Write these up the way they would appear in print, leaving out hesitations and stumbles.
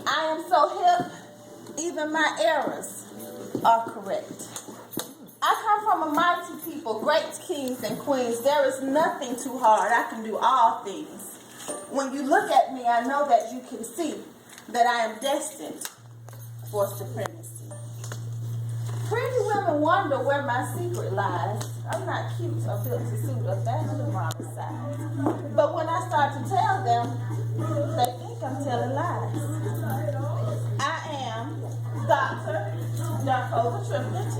I am so hip, even my errors are correct. I come from a mighty people, great kings and queens. There is nothing too hard. I can do all things. When you look at me, I know that you can see that I am destined for supremacy. Pretty women wonder where my secret lies. I'm not cute or built to suit a fashion model size. But when I start to tell them, they think I'm telling lies. I am Dr. Darcova Triplett,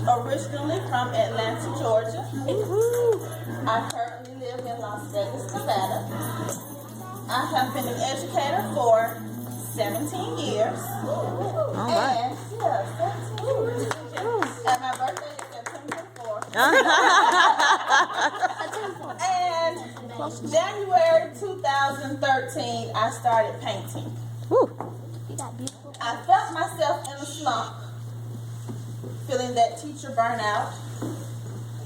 originally from Atlanta, Georgia. I currently live in Las Vegas, Nevada. I have been an educator for 17 years. All right. And, 17 years. And my birthday is September 4th. And January 2013, I started painting. I felt myself in a slump, feeling that teacher burnout.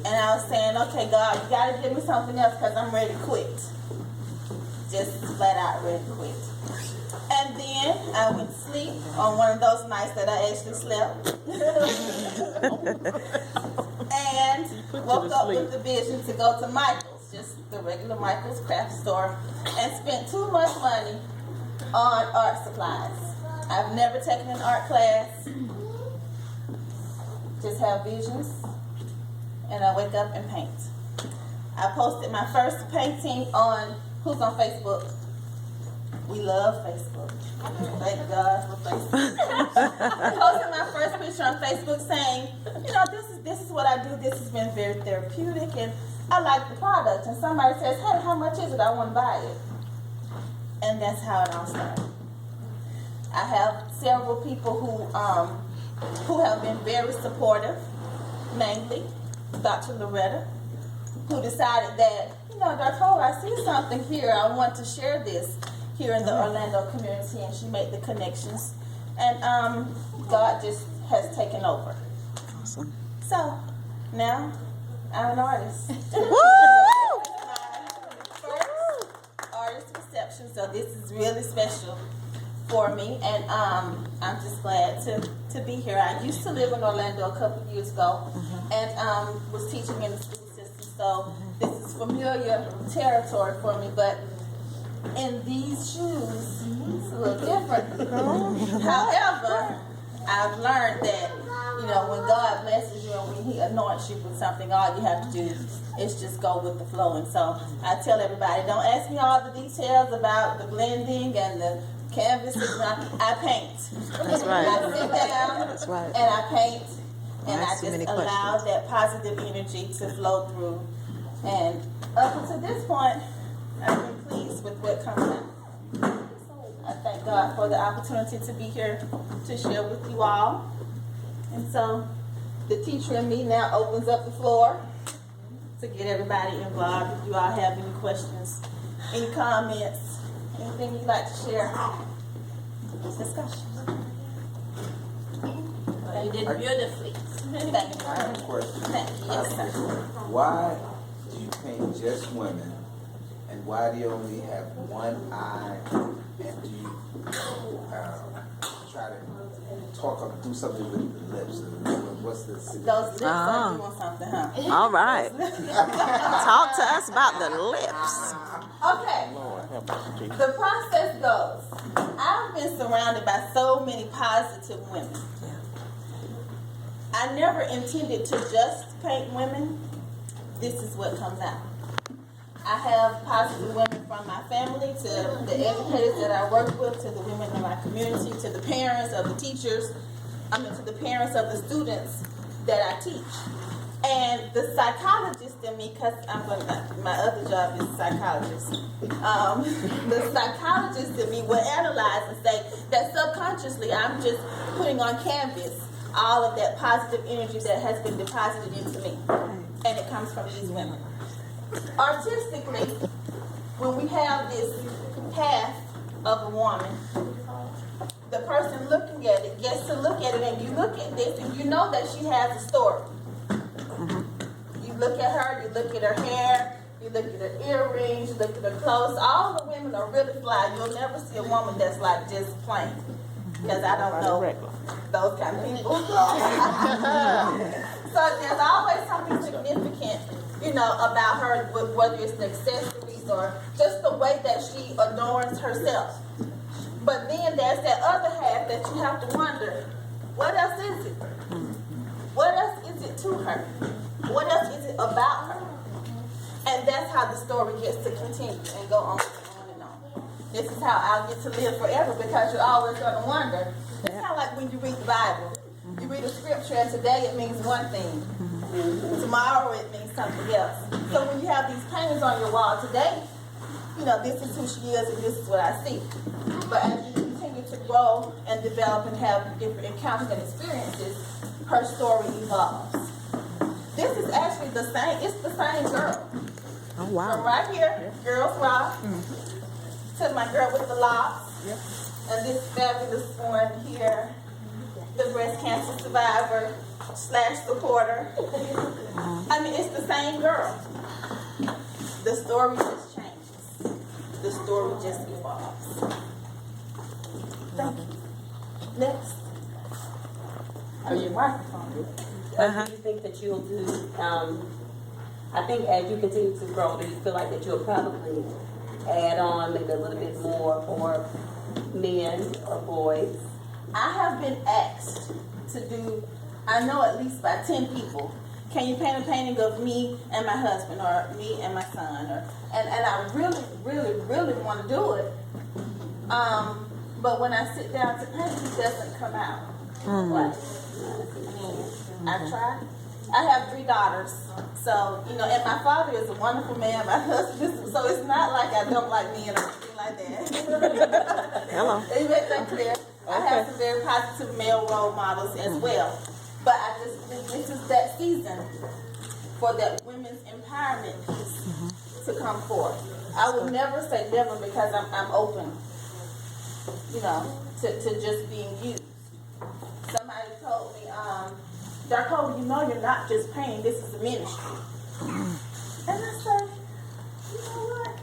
And I was saying, okay, God, you got to give me something else because I'm ready to quit. Just flat out ready to quit. And then I went to sleep on one of those nights that I actually slept. And woke up with the vision to go to Michael's, just the regular Michael's craft store, and spent too much money on art supplies. I've never taken an art class, just have visions, and I wake up and paint. I posted my first painting on, who's on Facebook? We love Facebook. Thank God for Facebook. I posted my first picture on Facebook saying, you know, this is what I do. This has been very therapeutic, and I like the product. And somebody says, hey, how much is it? I want to buy it. And that's how it all started. I have several people who have been very supportive, mainly Dr. Loretta, who decided that, you know, Darcova, I see something here. I want to share this here in the Orlando community, and she made the connections. And God just has taken over. Awesome. So, now, I'm an artist. Woo! First artist reception, so this is really special for me, and I'm just glad to be here. I used to live in Orlando a couple of years ago, and was teaching in the school system, so this is familiar territory for me, but in these shoes, it's a little different. However, I've learned that, you know, when God blesses you and when He anoints you with something, all you have to do is just go with the flow. And so I tell everybody, don't ask me all the details about the blending and the canvases. I paint. That's right. I sit down That's right. and I paint, and I Ask too just many allow questions. that positive energy to flow through. And up until this point, I've been pleased with what comes out. I thank God for the opportunity to be here to share with you all. And so the teacher in me now opens up the floor to get everybody involved. If you all have any questions, any comments, anything you'd like to share, discussion. Well, you did beautifully. Thank you. I have a question. Thank you. Yes, sir. Why do you paint just women, and why do you only have one eye, and do you try to talk or do something with the lips? What's the secret? Those lips are doing something, huh? All right. Talk to us about the lips. Okay. The process goes. I've been surrounded by so many positive women. I never intended to just paint women. This is what comes out. I have positive women from my family to the educators that I work with, to the women in my community, to the parents of the teachers, to the parents of the students that I teach. And the psychologist in me, because my other job is psychologist, the psychologist in me will analyze and say that subconsciously I'm just putting on canvas all of that positive energy that has been deposited into me. And it comes from these women. Artistically, when we have this path of a woman, the person looking at it gets to look at it, and you look at this and you know that she has a story. You look at her, you look at her hair, you You look at the earrings, you look at the clothes. All the women are really fly. You'll never see a woman that's like just plain. Because I don't know those kind of people. So there's always something significant, you know, about her, whether it's the accessories or just the way that she adorns herself. But then there's that other half that you have to wonder, what else is it? What else is it to her? What else is it about her? And that's how the story gets to continue and go on and on. This is how I'll get to live forever, because you're always going to wonder. It's kind of like when you read the Bible. You read a scripture and today it means one thing. Tomorrow it means something else. So when you have these paintings on your wall today, you know, this is who she is and this is what I see. But as you continue to grow and develop and have different encounters and experiences, her story evolves. This is actually the same, it's the same girl. Oh, wow. From right here, Girls Rock, to my girl with the locks, and this fabulous one here, the breast cancer survivor / supporter. I mean, it's the same girl. The story just changes. The story just evolves. Thank you. Next. Are you microphone? Do you think that you'll do, I think as you continue to grow, do you feel like that you'll probably add on maybe a little bit more for men or boys? I have been asked to do, I know at least by 10 people, can you paint a painting of me and my husband or me and my son? And I really, really, really want to do it. But when I sit down to paint, it doesn't come out. Right. I try. I have 3 daughters. So, you know, and my father is a wonderful man. My husband, so it's not like I don't like men or anything like that. Hello. They make that clear. I have some very positive male role models as well. But I just think this is that season for that women's empowerment piece to come forth. I would never say never, because I'm open, you know, to just being used. Somebody told me, Darcova, you know you're not just painting, this is a ministry. And I said, you know what?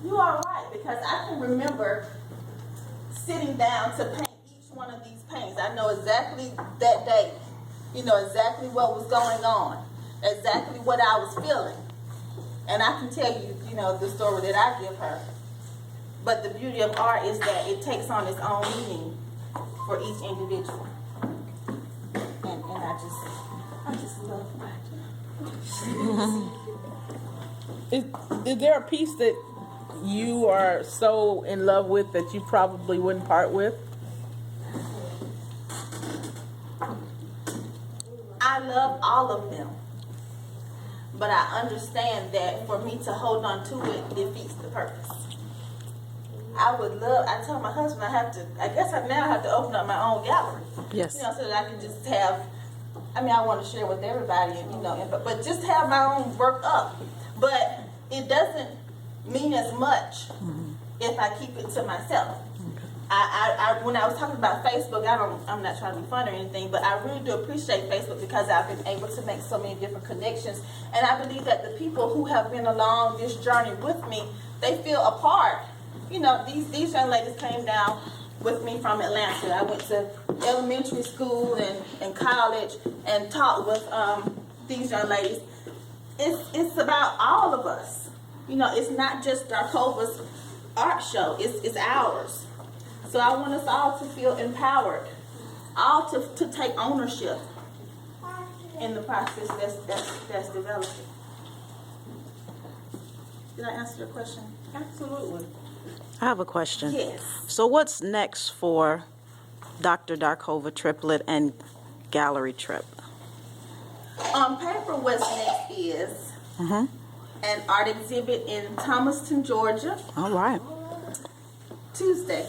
You are right, because I can remember sitting down to paint each one of these paintings. I know exactly that day, you know, exactly what was going on, exactly what I was feeling. And I can tell you, you know, the story that I give her. But the beauty of art is that it takes on its own meaning for each individual. And I just love it. Is there a piece that you are so in love with that you probably wouldn't part with? I love all of them. But I understand that for me to hold on to it defeats the purpose. I would love, I told my husband I guess I now have to open up my own gallery. Yes. You know, so that I can just have, I mean, I want to share with everybody, and, you know, but just have my own work up. But it doesn't mean as much if I keep it to myself. When I was talking about Facebook, I'm not trying to be fun or anything, but I really do appreciate Facebook because I've been able to make so many different connections. And I believe that the people who have been along this journey with me, they feel a part. You know, these young ladies came down with me from Atlanta. I went to elementary school and college and taught with these young ladies. It's about all of us. You know, it's not just Darcova's art show. It's ours. So I want us all to feel empowered, all to take ownership in the process that's developing. Did I answer your question? Absolutely. I have a question. Yes. So what's next for Dr. Darcova Triplett and Gallery Trip? On paper, what's next is an art exhibit in Thomaston, Georgia, All right. Tuesday.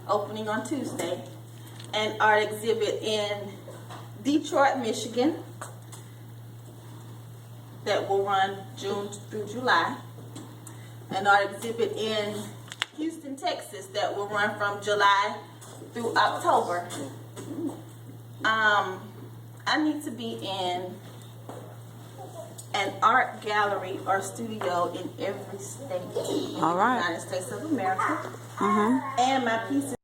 Opening on Tuesday. An art exhibit in Detroit, Michigan, that will run June through July. An art exhibit in Houston, Texas, that will run from July through October. I need to be in an art gallery or studio in every state in All right. the United States of America. And my pieces.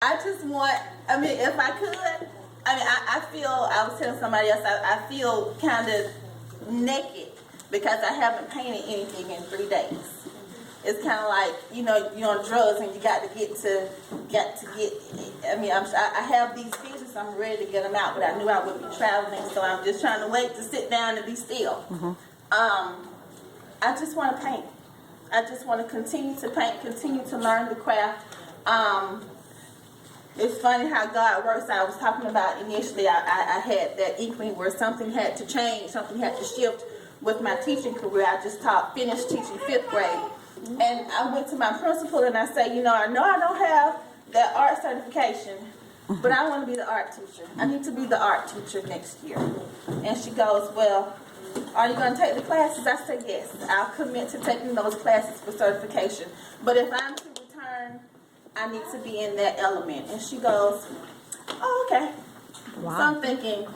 I just want, I mean, if I could, I feel, I was telling somebody else, I feel kind of naked because I haven't painted anything in 3 days. It's kind of like, you know, you're on drugs and you got to get, I mean, I have these visions, I'm ready to get them out, but I knew I would be traveling, so I'm just trying to wait to sit down and be still. I just want to paint. I just want to continue to paint, continue to learn the craft. It's funny how God works. I was talking about initially, I had that inkling where something had to change, something had to shift with my teaching career. I just finished teaching 5th grade. And I went to my principal and I said, you know I don't have that art certification, but I want to be the art teacher. I need to be the art teacher next year. And she goes, well, are you going to take the classes? I said, yes. I'll commit to taking those classes for certification. But if I'm to return, I need to be in that element. And she goes, oh, okay. Wow. So I'm thinking,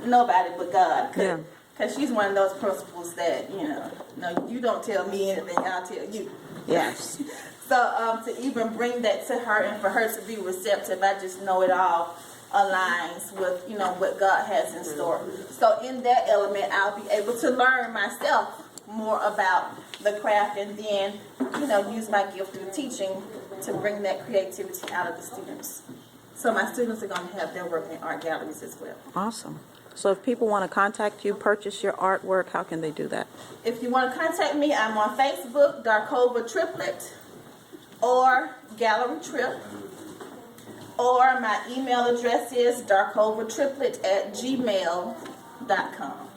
nobody but God. Yeah. Because she's one of those principals that, you know, no, you don't tell me anything, I'll tell you. Yes. So to even bring that to her and for her to be receptive, I just know it all aligns with, you know, what God has in store. So in that element, I'll be able to learn myself more about the craft and then, you know, use my gift of teaching to bring that creativity out of the students. So my students are going to have their work in art galleries as well. Awesome. So if people want to contact you, purchase your artwork, how can they do that? If you want to contact me, I'm on Facebook, Darcova Triplett, or Gallery Trip, or my email address is darcovatriplett@gmail.com.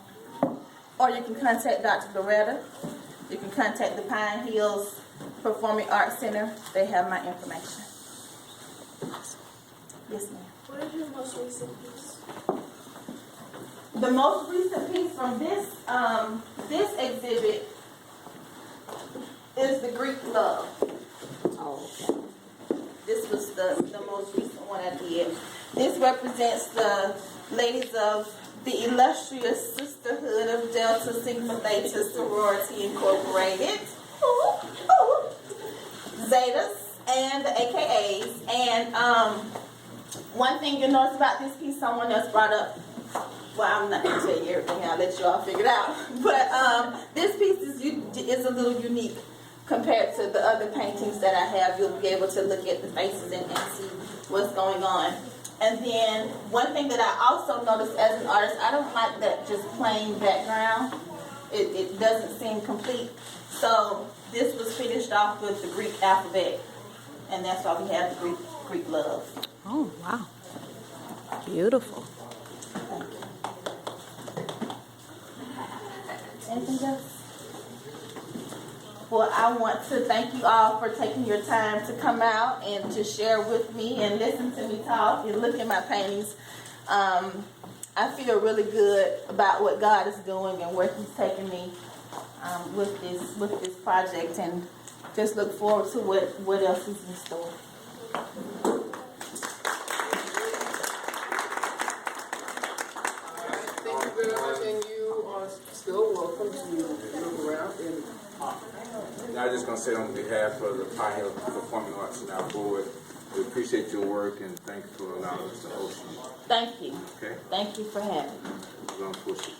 Or you can contact Dr. Loretta. You can contact the Pine Hills Performing Arts Center. They have my information. Yes, ma'am. What is your most recent piece? The most recent piece from this exhibit is the Greek Love. Oh, okay. This was the most recent one I did. This represents the ladies of the illustrious Sisterhood of Delta Sigma Theta Sorority Incorporated. Ooh, ooh. Zetas and the AKAs. And one thing you'll notice about this piece, someone else brought up. Well, I'm not going to tell you everything. I'll let you all figure it out. But this piece is a little unique compared to the other paintings that I have. You'll be able to look at the faces and see what's going on. And then one thing that I also noticed as an artist, I don't like that just plain background. It doesn't seem complete. So this was finished off with the Greek alphabet. And that's why we have the Greek Love. Oh, wow. Beautiful. Thank you. Anything else? Well, I want to thank you all for taking your time to come out and to share with me and listen to me talk and look at my paintings. I feel really good about what God is doing and where He's taking me with this project, and just look forward to what else is in store. Thank you very much, and you are still welcome to look around and I'm just going to say on behalf of the Pine Hill Performing Arts and our board, we appreciate your work and thank you for allowing us to host you. Thank you. Okay? Thank you for having me. We're going to push it.